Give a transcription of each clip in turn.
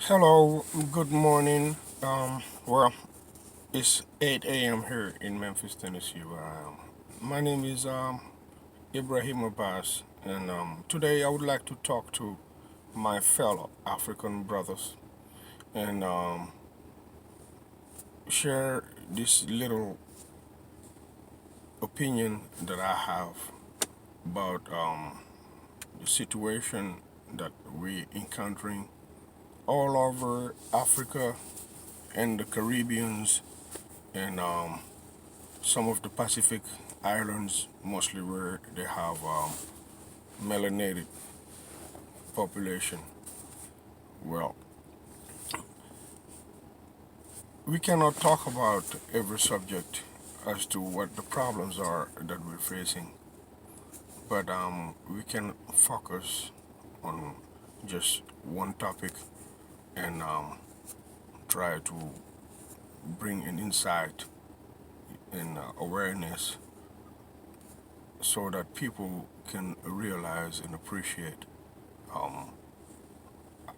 Hello, good morning. Well, it's 8 a.m. here in Memphis, Tennessee. My name is Ibrahima Basse, and today I would like to talk to my fellow African brothers and share this little opinion that I have about the situation that we're encountering all over Africa and the Caribbeans and some of the Pacific islands, mostly where they have melanated population. Well, we cannot talk about every subject as to what the problems are that we're facing, but we can focus on just one topic and try to bring an insight and awareness so that people can realize and appreciate um,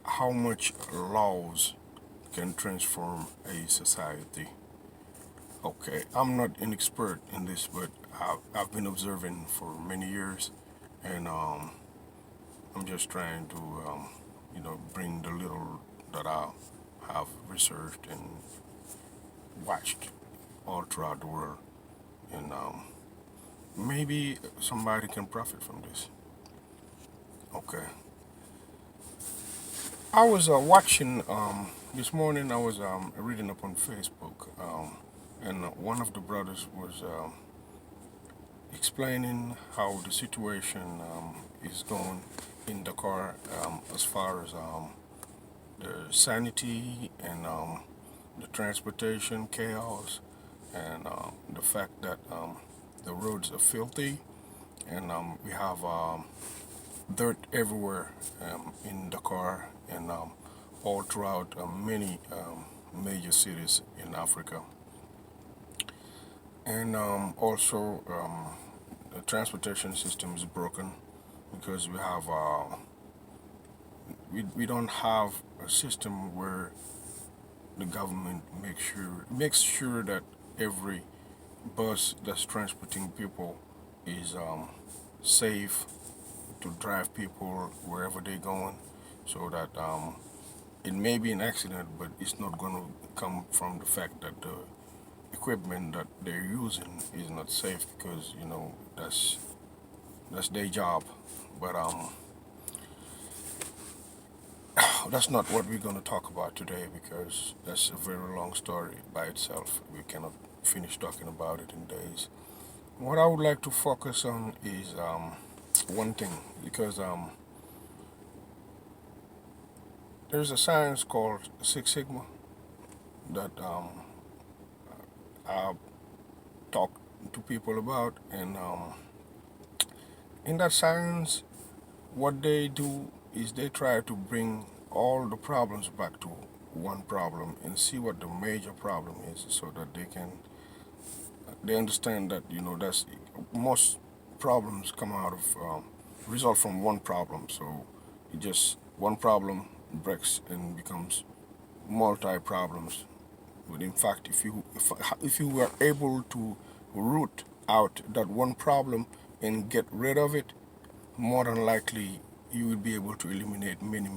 how much laws can transform a society. Okay, I'm not an expert in this, but I've been observing for many years, and I'm just trying to, bring the little that I have researched and watched all throughout the world, and maybe somebody can profit from this. Okay, I was watching this morning. I was reading up on Facebook, and one of the brothers was explaining how the situation is going in Dakar as far as the sanity and the transportation chaos and the fact that the roads are filthy and we have dirt everywhere in Dakar and all throughout many major cities in Africa. And also, the transportation system is broken because we don't have a system where the government makes sure that every bus that's transporting people is safe to drive people wherever they're going, so that it may be an accident, but it's not going to come from the fact that the equipment that they're using is not safe because that's their job. But that's not what we're going to talk about today because that's a very long story by itself. We cannot finish talking about it in days. What I would like to focus on is one thing because there's a science called Six Sigma that I talk to people about, and in that science, what they do is they try to bring all the problems back to one problem and see what the major problem is so that they understand that that's most problems come out of result from one problem. So it just one problem breaks and becomes multi problems. But in fact, if you were able to root out that one problem and get rid of it, more than likely you will be able to eliminate many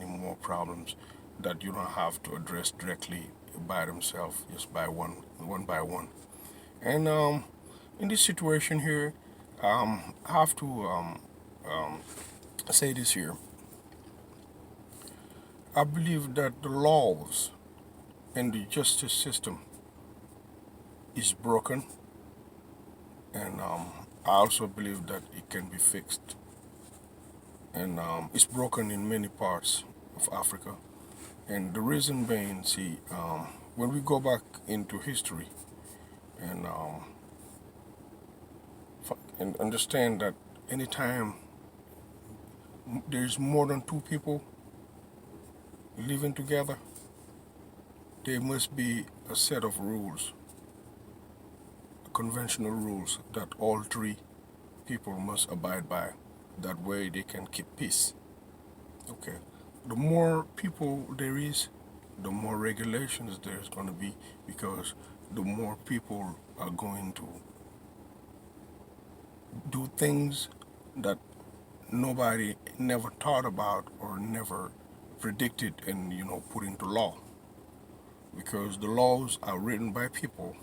more problems that you don't have to address directly by themselves, just by one by one. And in this situation here, I have to um, say this here. I believe that the laws and the justice system is broken, and I also believe that it can be fixed. And it's broken in many parts of Africa. And the reason being, see, when we go back into history and and understand that anytime there's more than two people living together, there must be a set of rules, conventional rules that all three people must abide by. That way they can keep peace. Okay. The more people there is, the more regulations there's going to be, because the more people are going to do things that nobody never thought about or never predicted and put into law, because the laws are written by people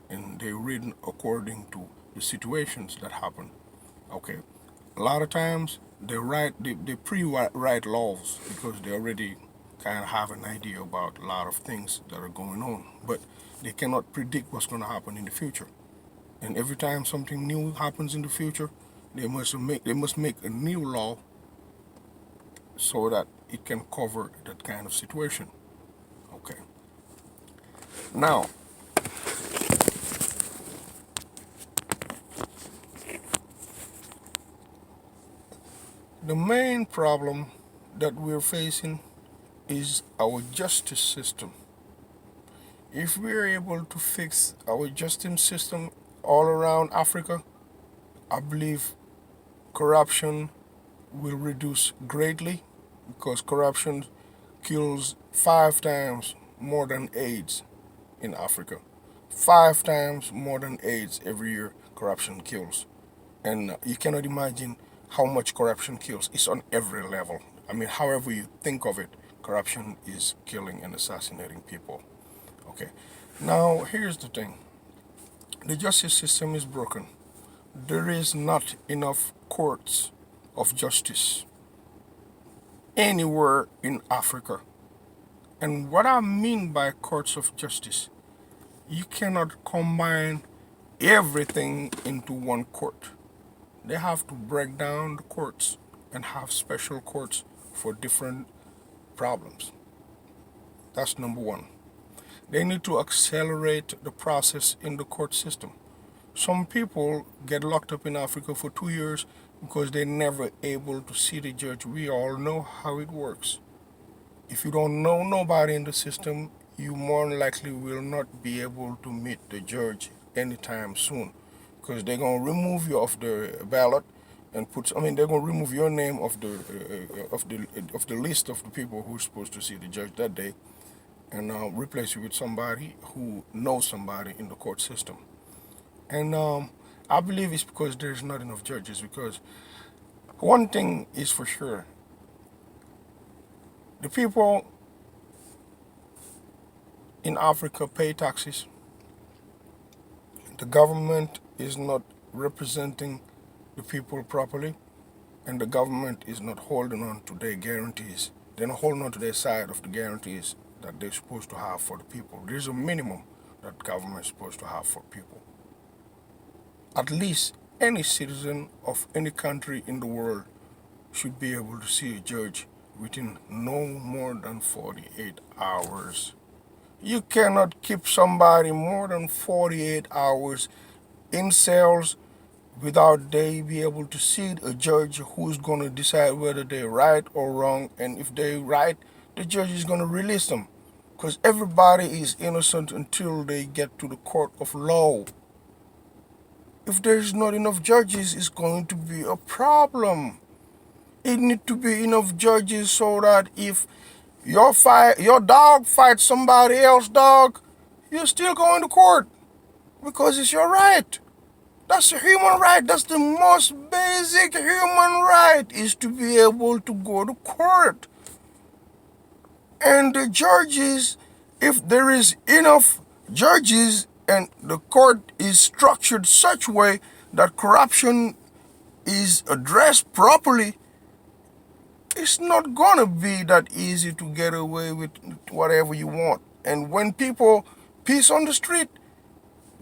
and they're written according to the situations that happen. Okay, a lot of times they pre-write laws because they already kind of have an idea about a lot of things that are going on, but they cannot predict what's going to happen in the future. And every time something new happens in the future, they must make a new law so that it can cover that kind of situation. Okay. Now, the main problem that we're facing is our justice system. If we're able to fix our justice system all around Africa, I believe corruption will reduce greatly, because corruption kills 5 times more than AIDS in Africa. 5 times more than AIDS every year, corruption kills. And you cannot imagine how much corruption kills. It's on every level. I mean, however you think of it, corruption is killing and assassinating people. Okay. Now, here's the thing, the justice system is broken. There is not enough courts of justice anywhere in Africa. And what I mean by courts of justice, you cannot combine everything into one court. They have to break down the courts and have special courts for different problems. That's number one. They need to accelerate the process in the court system. Some people get locked up in Africa for 2 years because they're never able to see the judge. We all know how it works. If you don't know nobody in the system, you more than likely will not be able to meet the judge anytime soon, because they're gonna remove you off the ballot and they're gonna remove your name of the list of the people who's supposed to see the judge that day, and replace you with somebody who knows somebody in the court system. And I believe it's because there's not enough judges. Because one thing is for sure, the people in Africa pay taxes. The government is not representing the people properly, and the government is not holding on to their guarantees. They're not holding on to their side of the guarantees that they're supposed to have for the people. There's a minimum that government is supposed to have for people. At least any citizen of any country in the world should be able to see a judge within no more than 48 hours. You cannot keep somebody more than 48 hours in cells without they be able to see a judge who's going to decide whether they're right or wrong. And if they're right, the judge is going to release them, because everybody is innocent until they get to the court of law. If there's not enough judges, it's going to be a problem. It need to be enough judges so that if your dog fights somebody else's dog, you're still going to court because it's your right. That's a human right. That's the most basic human right, is to be able to go to court. And the judges, if there is enough judges and the court is structured such way that corruption is addressed properly, it's not gonna be that easy to get away with whatever you want. And when people piss on the street,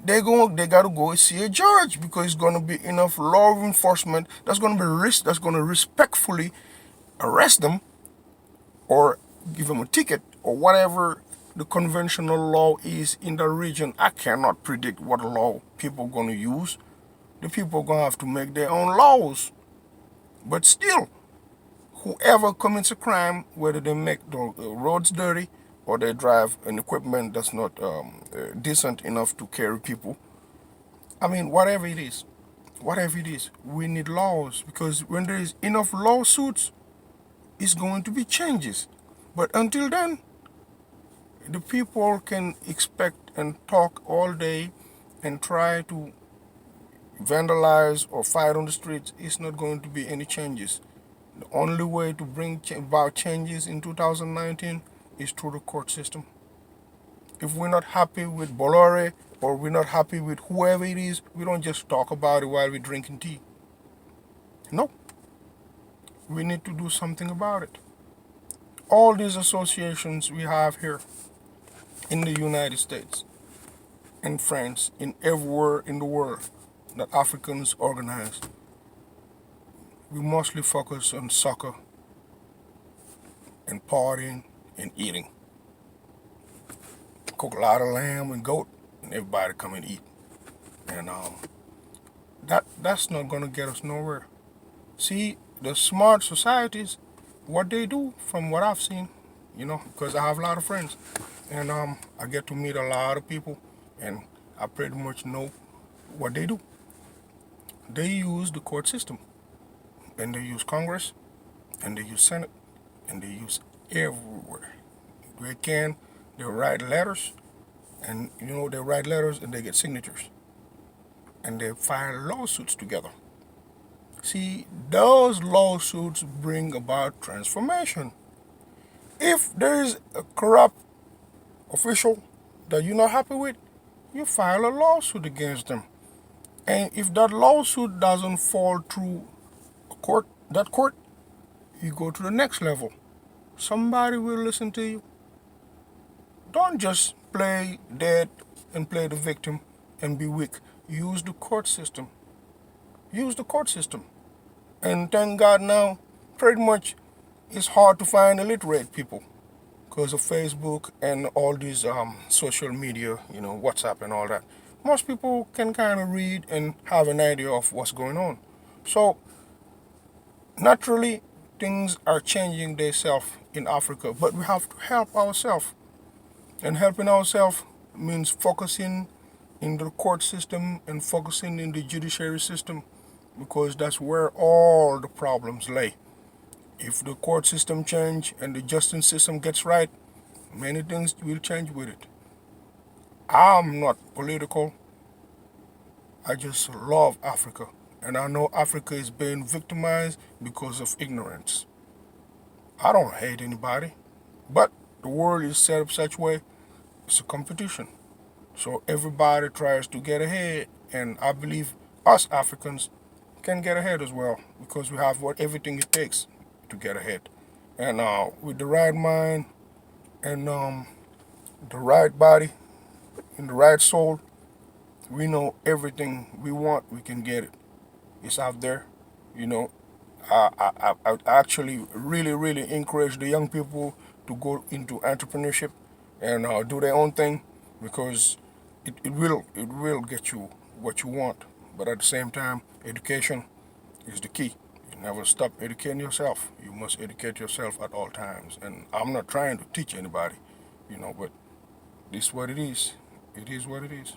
they gotta go see a judge, because it's gonna be enough law enforcement that's gonna respectfully arrest them or give them a ticket or whatever the conventional law is in the region. I cannot predict what law people are gonna use. The people are gonna have to make their own laws. But still, whoever commits a crime, whether they make the roads dirty or they drive an equipment that's not decent enough to carry people, I mean, whatever it is, we need laws, because when there is enough lawsuits, it's going to be changes. But until then, the people can expect and talk all day and try to vandalize or fight on the streets. It's not going to be any changes. The only way to bring about changes in 2019 is through the court system. If we're not happy with Bolloré or we're not happy with whoever it is, we don't just talk about it while we're drinking tea. No, we need to do something about it. All these associations we have here in the United States, in France, in everywhere in the world that Africans organize, we mostly focus on soccer and partying and eating. Cook a lot of lamb and goat, and everybody come and eat. And that's not gonna get us nowhere. See, the smart societies, what they do, from what I've seen, because I have a lot of friends, and I get to meet a lot of people, and I pretty much know what they do. They use the court system, and they use Congress, and they use Senate, and they use everywhere they can. They write letters, and they write letters and they get signatures, and they file lawsuits together. See, those lawsuits bring about transformation. If there is a corrupt official that you're not happy with, you file a lawsuit against them. And if that lawsuit doesn't fall through that court, you go to the next level. Somebody will listen to you. Don't just play dead and play the victim and be weak. Use the court system. Use the court system. And thank God now, pretty much it's hard to find illiterate people because of Facebook and all these social media, WhatsApp and all that. Most people can kind of read and have an idea of what's going on. So naturally, things are changing themselves in Africa, but we have to help ourselves. And helping ourselves means focusing in the court system and focusing in the judiciary system, because that's where all the problems lay. If the court system change and the justice system gets right, many things will change with it. I'm not political. I just love Africa. And I know Africa is being victimized because of ignorance. I don't hate anybody, but the world is set up such way, it's a competition. So everybody tries to get ahead, and I believe us Africans can get ahead as well because we have everything it takes to get ahead. And with the right mind and the right body and the right soul, we know everything we want, we can get it. It's out there, you know. I actually really, really encourage the young people to go into entrepreneurship and do their own thing, because it will get you what you want. But at the same time, education is the key. You never stop educating yourself. You must educate yourself at all times. And I'm not trying to teach anybody, but this is what it is. It is what it is.